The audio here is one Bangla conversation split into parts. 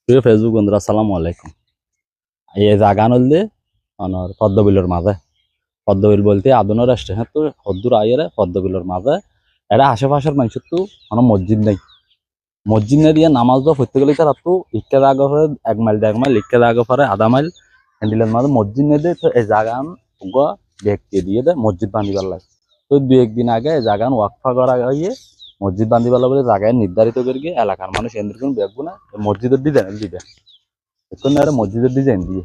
প্রিয় ফেসবুক বন্ধুরা, আসসালামু আলাইকুম। এই জাগান হলে অনর পদ্মবিলের মাঝে, পদ্মবিল বলতে আদনের স্টেশন তো হদ্দুর আইয়ারে পদ্মবিলের মাঝে এটা আশেপাশের মানুষের তো কোনো মসজিদ নেই। মসজিদ না দিয়ে নামাজ দোয়া পড়তে গেলে তারা তো ইক্কা জায়গা পরে 1 মাইল 1 মাইল, ইক্কা জায়গা পরে আধা মাইল হ্যান্ডিলের মাঝে মসজিদ নেই দেয়। তো এই জাগান ব্যক্তি দিয়ে দেয় মসজিদ বান্ধিবার লাগে। তো 2-1 দিন আগে এই জাগান ওয়াকফা করা গিয়ে মসজিদ বান্ধিবার বলে জায়গায় নির্ধারিত করে গিয়ে এলাকার মানুষ এন্দ্রিক ব্যাগবো না মসজিদের ডিজাইন দিবে। এখন আর মসজিদের ডিজাইন দিয়ে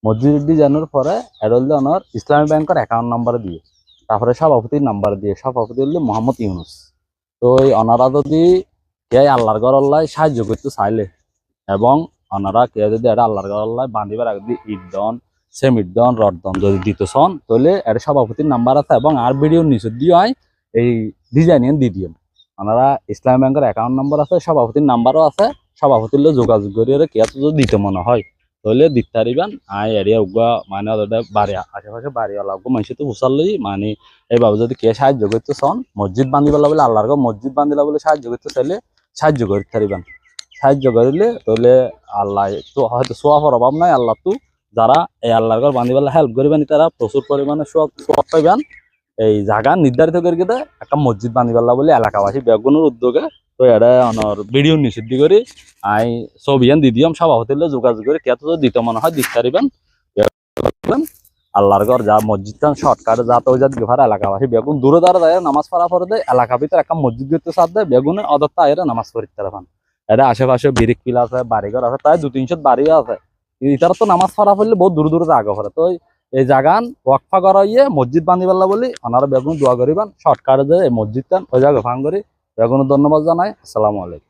মসজিদের ডিজাইনের পরে এটা হলো ওনার ইসলামী ব্যাংকের অ্যাকাউন্ট নাম্বার দিয়ে, তারপরে সভাপতির নাম্বার দিয়ে, সভাপতি হলো মোহাম্মদ ইউনুস। তো এই ওনারা যদি কে আল্লাহর ঘর আল্লাহ সাহায্য করতে চাইলে এবং ওনারা কে যদি এটা আল্লাহর ঘর আল্লাহ বান্ধিবার আগে ইট দন, সেমিট দন, রড দন যদি দিতে চান তাহলে এটা সভাপতির নাম্বার আছে এবং আর ভিডিওর নিচে দিয়ে হয় এই ডিজাইন দিয়ে দিও। ওনারা ইসলামী ব্যাংকের অ্যাকাউন্ট নাম্বার আছে, সভাপতির নাম্বারও আছে। সভাপতির যোগাযোগ করিয়ে কে যদি দিতে মনে হয় তাহলে দিতে পারিবেন। আই এরিয়া উগা মানে বাড়ি আশেপাশে বাড়িওয়ালা মানুষ তো হুসাল্লি মানে এইভাবে যদি কে সাহায্য করতে চান মসজিদ বান্ধিবেলা বলে আল্লাহর মসজিদ বান্ধিলা বলে সাহায্য করতে চাইলে সাহায্য করতে পারিবেন। সাহায্য করিলে তাহলে আল্লাহ তো হয়তো সোয়াফের অভাব নাই। আল্লাহ তো যারা এই আল্লাহর ঘর বান্ধিবেলা হেল্প করবেন তারা প্রচুর পরিমাণে সোয়াব পাইবেন। এই জায়গা নির্ধারিত করে দেয় একটা মসজিদ বান্ধিবেলা বলে এলাকাবাসী বেগুনের উদ্যোগে। তো এটা আমার ভিডিও নিষিদ্ধ করি আই ছবিয়ান দি দিয়াম সভাপতির যোগাযোগ করে কে তো দিতে মনে হয় দিতে পারিবেন। আল্লাহর ঘর যা মসজিদটা শর্টকাটে যাতে ওই যাতে ঘর এলাকাবাসী বেগুন দূরে দ্বারা যায় নামাজ পড়া পড়ে দেয় এলাকা ভিতরে একটা মসজিদ করতে সাথ দেয় বেগুনে অদত্তা এরা নামাজ পড়তে পারেন। এটা আশেপাশে বিরিক পিল আছে, বাড়িঘর আছে, প্রায় 200-300 বাড়িও আছে। এটার তো নামাজ পড়া পড়লে বহুত দূরে দূরে জায়গা পড়ে। তো এই জাগান ওয়াকফা করা ইয়ে মসজিদ বান্ধিবাল্লা বলি ওনারা বেগুন দোয়া করিবেন শর্টকাটে যে এই মসজিদটা ওই জায়গা ফাং করি বেগুনের ধন্যবাদ জানাই। আসসালামু আলাইকুম।